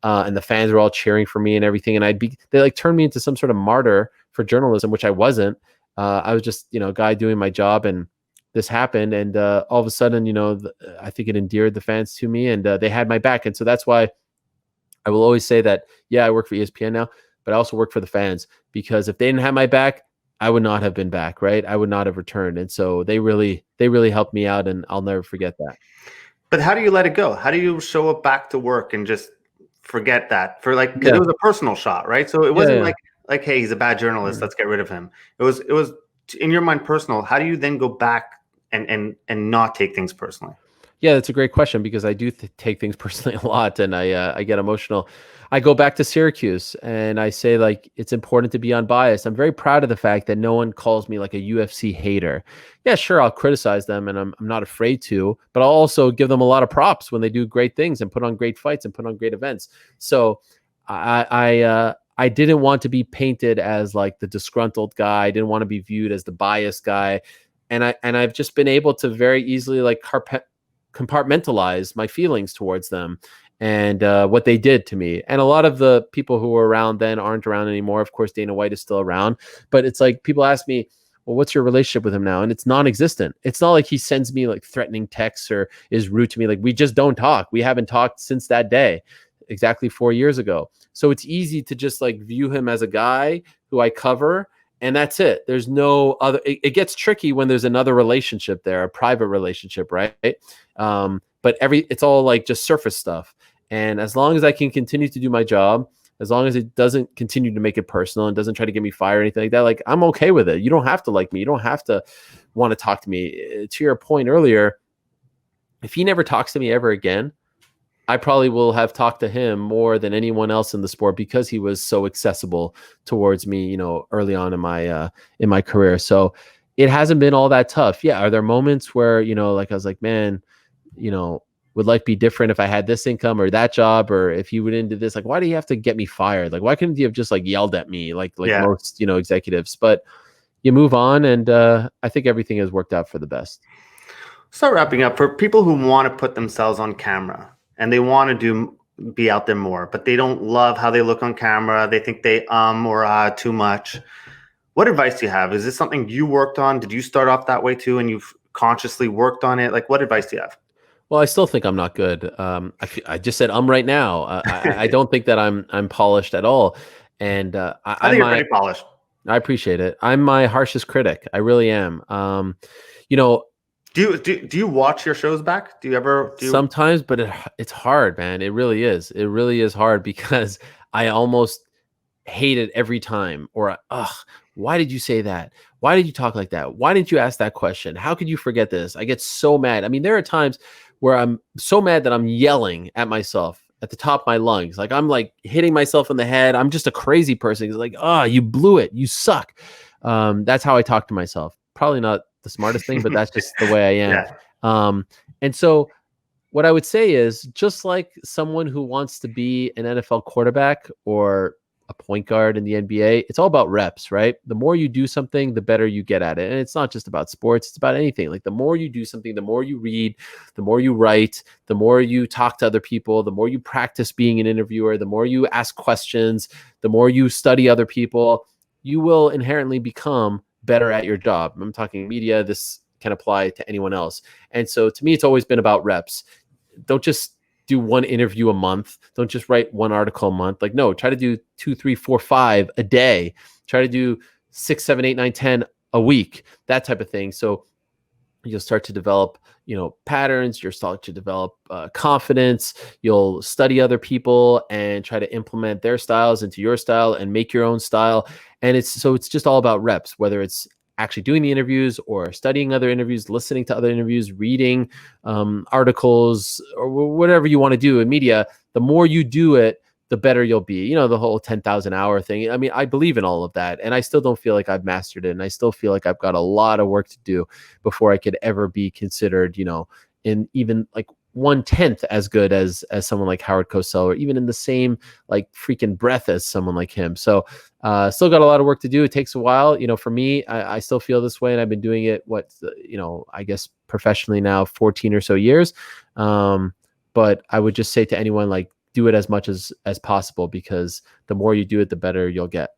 And the fans were all cheering for me and everything. And they like turned me into some sort of martyr for journalism, which I wasn't. I was just, a guy doing my job, and this happened. And all of a sudden, I think it endeared the fans to me, and they had my back. And so that's why I will always say that, yeah, I work for ESPN now, but I also work for the fans, because if they didn't have my back, I would not have been back, right? I would not have returned. And so they really helped me out, and I'll never forget that. But how do you let it go? How do you show up back to work and just forget that? Because it was a personal shot, right? So it wasn't like, hey, he's a bad journalist, let's get rid of him. It was in your mind personal. How do you then go back and not take things personally? Yeah, that's a great question, because I do take things personally a lot, and I get emotional. I go back to Syracuse and I say, like, it's important to be unbiased. I'm very proud of the fact that no one calls me like a UFC hater. Yeah, sure, I'll criticize them, and I'm not afraid to, but I'll also give them a lot of props when they do great things and put on great fights and put on great events. So I didn't want to be painted as like the disgruntled guy. I didn't want to be viewed as the biased guy. And I've just been able to very easily like compartmentalize my feelings towards them and what they did to me. And a lot of the people who were around then aren't around anymore. Of course, Dana White is still around, but it's like people ask me, well, what's your relationship with him now? And it's non-existent. It's not like he sends me like threatening texts or is rude to me. Like, we just don't talk. We haven't talked since that day, exactly 4 years ago. So it's easy to just like view him as a guy who I cover, and that's it. There's no other. It gets tricky when there's another relationship there, a private relationship, right? But it's all like just surface stuff. And as long as I can continue to do my job, as long as it doesn't continue to make it personal and doesn't try to get me fired or anything like that, like, I'm okay with it. You don't have to like me. You don't have to want to talk to me. To your point earlier, if he never talks to me ever again, I probably will have talked to him more than anyone else in the sport because he was so accessible towards me, you know, early on in my career. So it hasn't been all that tough. Yeah. Are there moments where, you know, like I was like, man, you know, would life be different if I had this income or that job, or if you went into this? Like, why do you have to get me fired? Like, why couldn't you have just like yelled at me like most, you know, executives? But you move on, and I think everything has worked out for the best. Start wrapping up. For people who want to put themselves on camera and they want to be out there more, but they don't love how they look on camera, they think they or too much. What advice do you have? Is this something you worked on? Did you start off that way too, and you've consciously worked on it? Like, what advice do you have? Well, I still think I'm not good. I just said right now. I don't think that I'm polished at all, and I think you're pretty polished. I appreciate it. I'm my harshest critic. I really am. You know, do you watch your shows back? Do you ever? Sometimes, but it's hard, man. It really is. It really is hard because I almost hate it every time. Or, why did you say that? Why did you talk like that? Why didn't you ask that question? How could you forget this? I get so mad. I mean, there are times where I'm so mad that I'm yelling at myself at the top of my lungs. Like, I'm like hitting myself in the head. I'm just a crazy person. It's like, you blew it. You suck. That's how I talk to myself. Probably not the smartest thing, but that's just the way I am. Yeah. And so what I would say is, just like someone who wants to be an NFL quarterback or a point guard in the NBA, it's all about reps, right? The more you do something, the better you get at it. And it's not just about sports, it's about anything. Like, the more you do something, the more you read, the more you write, the more you talk to other people, the more you practice being an interviewer, the more you ask questions, the more you study other people, you will inherently become better at your job. I'm talking media. This can apply to anyone else. And so to me, it's always been about reps. Don't just do one interview a month. Don't just write one article a month. Like, no, try to do 2, 3, 4, 5 a day. Try to do 6, 7, 8, 9, 10 a week, that type of thing. So you'll start to develop, you know, patterns. You'll start to develop confidence. You'll study other people and try to implement their styles into your style and make your own style. And it's just all about reps, whether it's actually doing the interviews or studying other interviews, listening to other interviews, reading articles, or whatever you want to do in media. The more you do it, the better you'll be. You know, the whole 10,000 hour thing. I mean, I believe in all of that, and I still don't feel like I've mastered it. And I still feel like I've got a lot of work to do before I could ever be considered, you know, in even like 1/10 as good as someone like Howard Cosell, or even in the same like freaking breath as someone like him. So still got a lot of work to do. It takes a while. You know, for me, I still feel this way, and I've been doing it, I guess professionally now 14 or so years. But I would just say to anyone, like, do it as much as possible, because the more you do it, the better you'll get.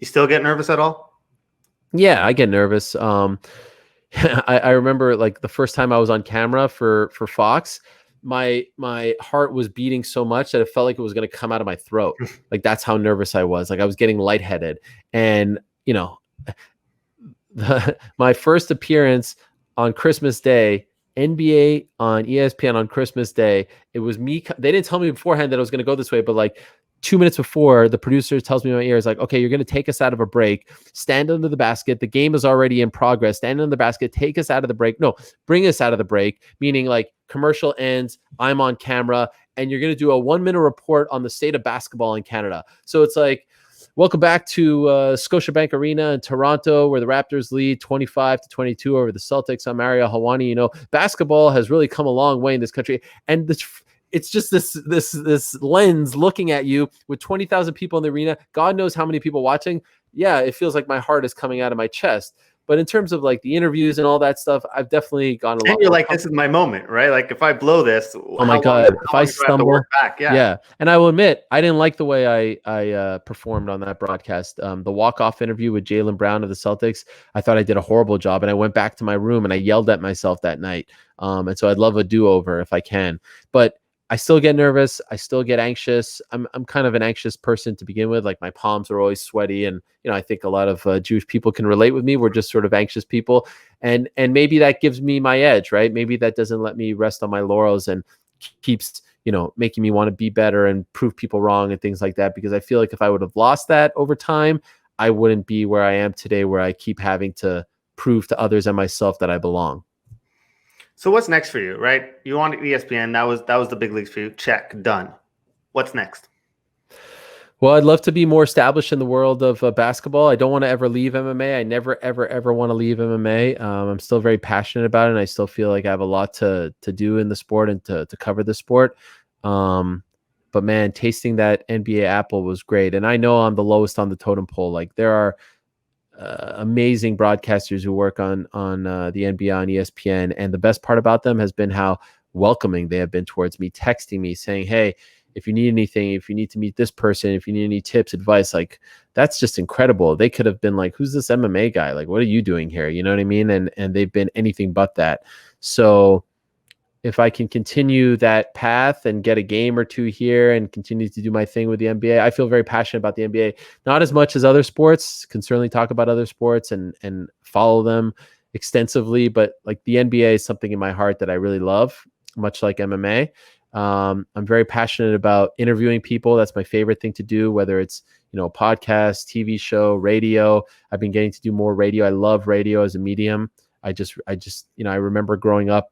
You still get nervous at all? Yeah, I get nervous. I remember like the first time I was on camera for Fox, my heart was beating so much that it felt like it was going to come out of my throat. Like, that's how nervous I was. Like, I was getting lightheaded. And, you know, my first appearance on Christmas Day, NBA on ESPN on Christmas Day, it was me. They didn't tell me beforehand that it was going to go this way, but like 2 minutes before, the producer tells me in my ear, is like, okay, you're going to take us out of a break. Stand under the basket. The game is already in progress. Stand under the basket. Take us out of the break. No, bring us out of the break, meaning like commercial ends. I'm on camera, and you're going to do a 1-minute report on the state of basketball in Canada. So it's like, welcome back to Scotiabank Arena in Toronto, where the Raptors lead 25-22 over the Celtics. I'm Ariel Helwani. You know, basketball has really come a long way in this country, and it's just this lens looking at you with 20,000 people in the arena. God knows how many people watching. Yeah, it feels like my heart is coming out of my chest. But in terms of like the interviews and all that stuff, I've definitely gone a lot And you're more like, this is my moment, right? Like if I blow this, oh my God, if I do I have to work stumble, back? yeah. And I will admit, I didn't like the way I performed on that broadcast. The walk-off interview with Jaylen Brown of the Celtics, I thought I did a horrible job. And I went back to my room and I yelled at myself that night. And so I'd love a do-over if I can. But I still get nervous. I still get anxious. I'm kind of an anxious person to begin with. Like my palms are always sweaty, and I think a lot of Jewish people can relate with me. We're just sort of anxious people, and maybe that gives me my edge, right? Maybe that doesn't let me rest on my laurels and keeps making me want to be better and prove people wrong and things like that. Because I feel like if I would have lost that over time, I wouldn't be where I am today, where I keep having to prove to others and myself that I belong. So what's next for you, right? You on ESPN. That was the big leagues for you. Check, done. What's next? Well, I'd love to be more established in the world of basketball. I don't want to ever leave MMA. I never, ever, ever want to leave MMA. I'm still very passionate about it, and I still feel like I have a lot to do in the sport and to cover the sport. But man, tasting that NBA apple was great. And I know I'm the lowest on the totem pole. Like there are amazing broadcasters who work on the NBA on ESPN, and the best part about them has been how welcoming they have been towards me, texting me saying, "Hey, if you need anything, if you need to meet this person, if you need any tips, advice," like that's just incredible. They could have been like, "Who's this MMA guy? Like, what are you doing here?" You know what I mean? And they've been anything but that. So if I can continue that path and get a game or two here and continue to do my thing with the NBA, I feel very passionate about the NBA, not as much as other sports. Can certainly talk about other sports and follow them extensively, but like the NBA is something in my heart that I really love, much like MMA. I'm very passionate about interviewing people. That's my favorite thing to do, whether it's, podcast, TV show, radio. I've been getting to do more radio. I love radio as a medium. I just, I remember growing up,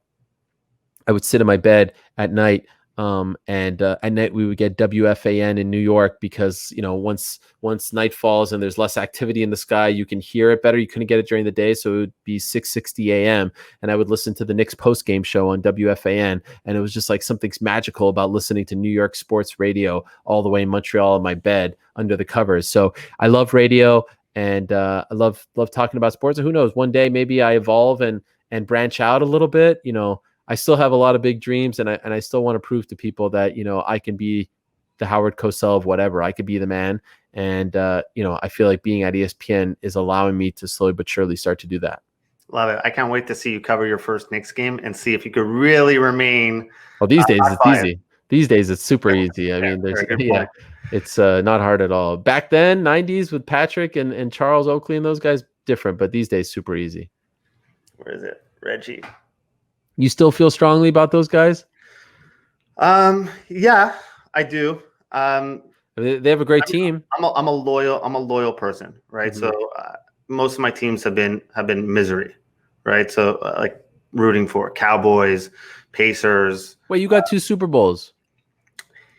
I would sit in my bed at night, and at night we would get WFAN in New York because once night falls and there's less activity in the sky, you can hear it better. You couldn't get it during the day, so it would be 6:60 a.m. and I would listen to the Knicks post game show on WFAN, and it was just like something's magical about listening to New York sports radio all the way in Montreal in my bed under the covers. So I love radio, and I love talking about sports. And who knows, one day maybe I evolve and branch out a little bit. I still have a lot of big dreams, and I still want to prove to people that, I can be the Howard Cosell of whatever. I could be the man. And, I feel like being at ESPN is allowing me to slowly but surely start to do that. Love it. I can't wait to see you cover your first Knicks game and see if you could really remain. Well, these days it's easy. These days it's super easy. I mean, it's not hard at all. Back then, 90s with Patrick and Charles Oakley and those guys, different, but these days super easy. Where is it? Reggie. You still feel strongly about those guys? Yeah, I do. They have a great team. I'm a loyal person, right? Mm-hmm. So most of my teams have been misery, right? So like rooting for Cowboys, Pacers. Wait, you got 2 Super Bowls?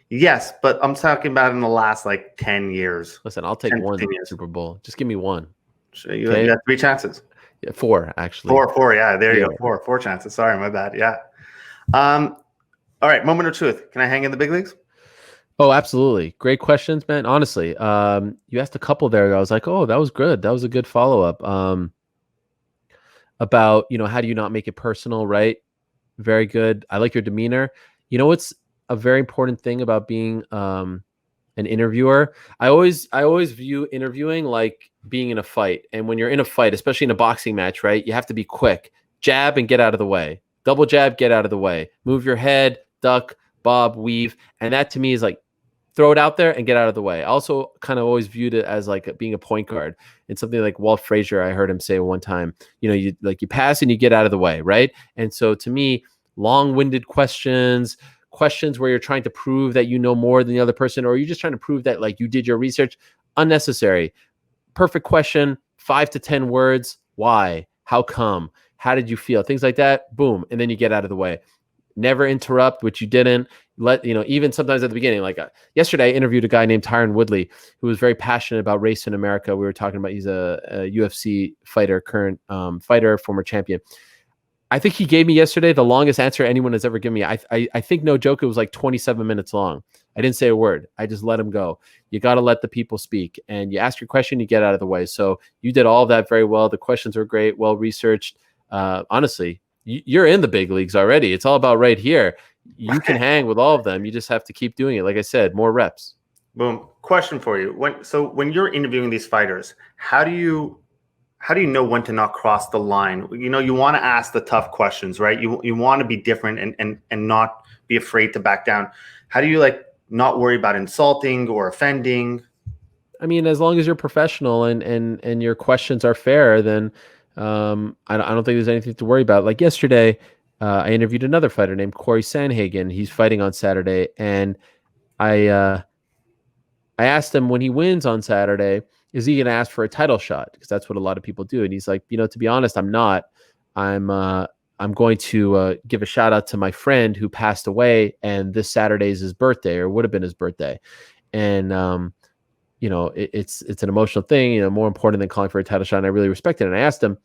Yes, but I'm talking about in the last like 10 years. Listen, I'll take 1 Super Bowl. Just give me 1. So you got 3 chances. Yeah, 4 actually. 4. Yeah, there you go. 4 chances. Sorry, my bad. Yeah. All right. Moment of truth. Can I hang in the big leagues? Oh, absolutely. Great questions, man. Honestly, you asked a couple there. I was like, oh, that was good. That was a good follow up. About how do you not make it personal, right? Very good. I like your demeanor. What's a very important thing about being an interviewer? I always view interviewing like being in a fight. And when you're in a fight, especially in a boxing match, right, you have to be quick. Jab and get out of the way. Double jab, get out of the way. Move your head, duck, bob, weave. And that to me is like throw it out there and get out of the way. I also kind of always viewed it as like being a point guard. It's something like Walt Frazier, I heard him say one time, you pass and you get out of the way, right? And so to me, long-winded questions where you're trying to prove that you know more than the other person, or you're just trying to prove that like you did your research, unnecessary. Perfect question, 5 to 10 words. Why? How come? How did you feel? Things like that. Boom. And then you get out of the way. Never interrupt, which you didn't. Even sometimes at the beginning, like yesterday I interviewed a guy named Tyron Woodley who was very passionate about race in America. We were talking about, he's a UFC fighter, current fighter, former champion. I think he gave me yesterday the longest answer anyone has ever given me. I think, no joke, it was like 27 minutes long. I didn't say a word. I just let him go. You got to let the people speak, and you ask your question, you get out of the way. So you did all of that very well. The questions were great, well researched. Honestly, you're in the big leagues already. It's all about right here. You can hang with all of them. You just have to keep doing it. Like I said, more reps. Boom. Question for you. When you're interviewing these fighters, how do you know when to not cross the line? You know, you want to ask the tough questions, right? You want to be different and not be afraid to back down. How do you like not worry about insulting or offending? I mean, as long as you're professional and your questions are fair, then I don't think there's anything to worry about. Like yesterday, I interviewed another fighter named Corey Sanhagen. He's fighting on Saturday, and I asked him, when he wins on Saturday, is he going to ask for a title shot? Because that's what a lot of people do. And he's like, to be honest, I'm not. I'm going to give a shout out to my friend who passed away, and this Saturday is his birthday, or would have been his birthday. And it's an emotional thing, more important than calling for a title shot. And I really respect it. And I asked him,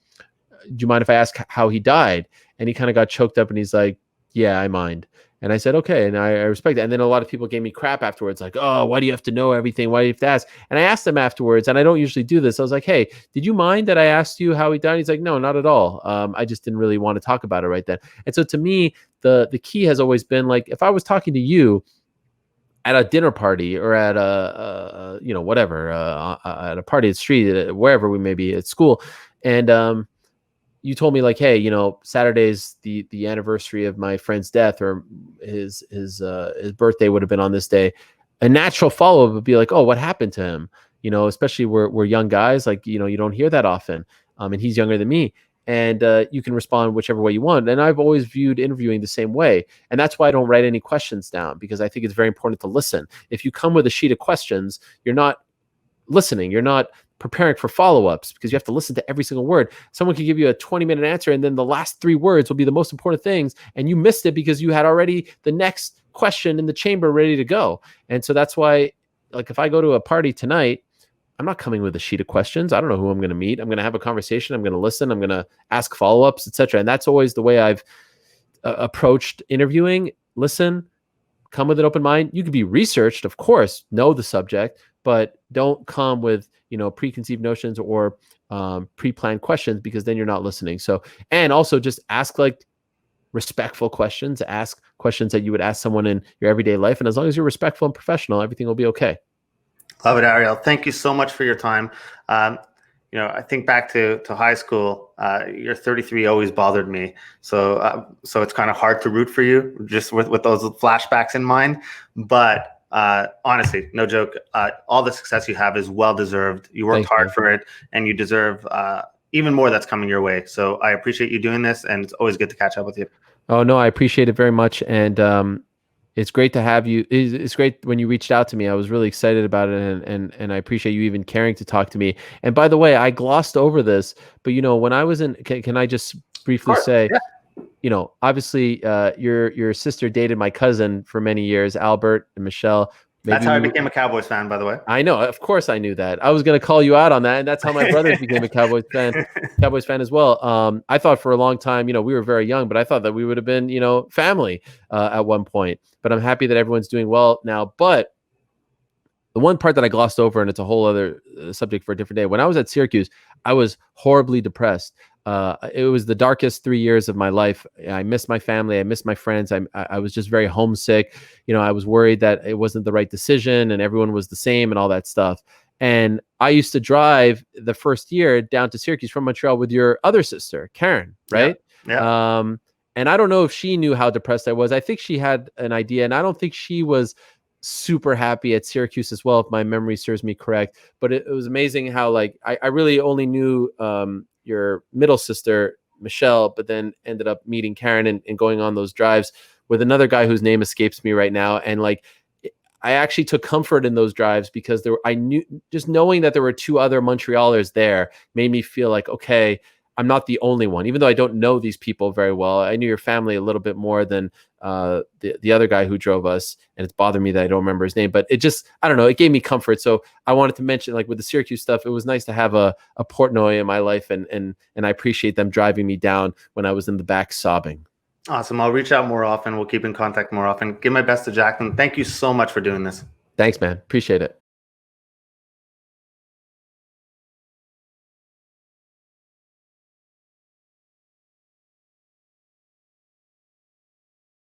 do you mind if I ask how he died? And he kind of got choked up, and he's like, yeah, I mind. And I said, okay. And I respect that. And then a lot of people gave me crap afterwards, like, oh, why do you have to know everything? Why do you have to ask? And I asked him afterwards, and I don't usually do this. I was like, hey, did you mind that I asked you how he died? He's like, no, not at all. I just didn't really want to talk about it right then. And so to me, the key has always been, like, if I was talking to you at a dinner party or at a whatever, at a party at the street, wherever we may be, at school, and you told me, like, hey, Saturday's the anniversary of my friend's death, or his birthday would have been on this day. A natural follow-up would be like, oh, what happened to him? Especially we're young guys, like, you don't hear that often. And he's younger than me. And you can respond whichever way you want. And I've always viewed interviewing the same way. And that's why I don't write any questions down, because I think it's very important to listen. If you come with a sheet of questions, you're not listening. You're not preparing for follow-ups, because you have to listen to every single word. Someone could give you a 20-minute answer, and then the last 3 words will be the most important things, and you missed it because you had already the next question in the chamber ready to go. And so that's why, like, if I go to a party tonight, I'm not coming with a sheet of questions. I don't know who I'm going to meet. I'm going to have a conversation. I'm going to listen. I'm going to ask follow-ups, etc. And that's always the way I've approached interviewing. Listen, come with an open mind. You could be researched, of course, know the subject, but don't come with preconceived notions or pre-planned questions, because then you're not listening. So, and also just ask, like, respectful questions. Ask questions that you would ask someone in your everyday life, and as long as you're respectful and professional, everything will be okay. Love it, Ariel. Thank you so much for your time. I think back to high school. Your 33 always bothered me. So it's kind of hard to root for you just with those flashbacks in mind. But honestly, no joke, all the success you have is well deserved. You worked hard for it, and you deserve even more that's coming your way. So I appreciate you doing this, and it's always good to catch up with you. Oh, no, I appreciate it very much. And it's great to have you. It's great when you reached out to me. I was really excited about it, and I appreciate you even caring to talk to me. And by the way, I glossed over this, but when I was in, can I just briefly say, yeah. Obviously, your sister dated my cousin for many years, Albert and Michelle. That's how I became a Cowboys fan, by the way. I know, of course, I knew that. I was going to call you out on that, and that's how my brothers became a Cowboys fan as well. I thought for a long time, we were very young, but I thought that we would have been, family at one point. But I'm happy that everyone's doing well now. But the one part that I glossed over, and it's a whole other subject for a different day. When I was at Syracuse, I was horribly depressed. It was the darkest 3 years of my life. I missed my family. I missed my friends. I was just very homesick. I was worried that it wasn't the right decision, and everyone was the same and all that stuff. And I used to drive the first year down to Syracuse from Montreal with your other sister, Karen, right? Yeah. And I don't know if she knew how depressed I was. I think she had an idea, and I don't think she was super happy at Syracuse as well, if my memory serves me correct. But it was amazing how, like, I really only knew your middle sister, Michelle, but then ended up meeting Karen and going on those drives with another guy whose name escapes me right now. And, like, I actually took comfort in those drives, because I knew, just knowing that there were 2 other Montrealers there made me feel like, okay, I'm not the only one, even though I don't know these people very well. I knew your family a little bit more than the other guy who drove us, and it's bothered me that I don't remember his name, but it just, I don't know, it gave me comfort. So I wanted to mention, like with the Syracuse stuff, it was nice to have a Portnoy in my life, and I appreciate them driving me down when I was in the back sobbing. Awesome. I'll reach out more often. We'll keep in contact more often. Give my best to Jacqueline. Thank you so much for doing this. Thanks, man. Appreciate it.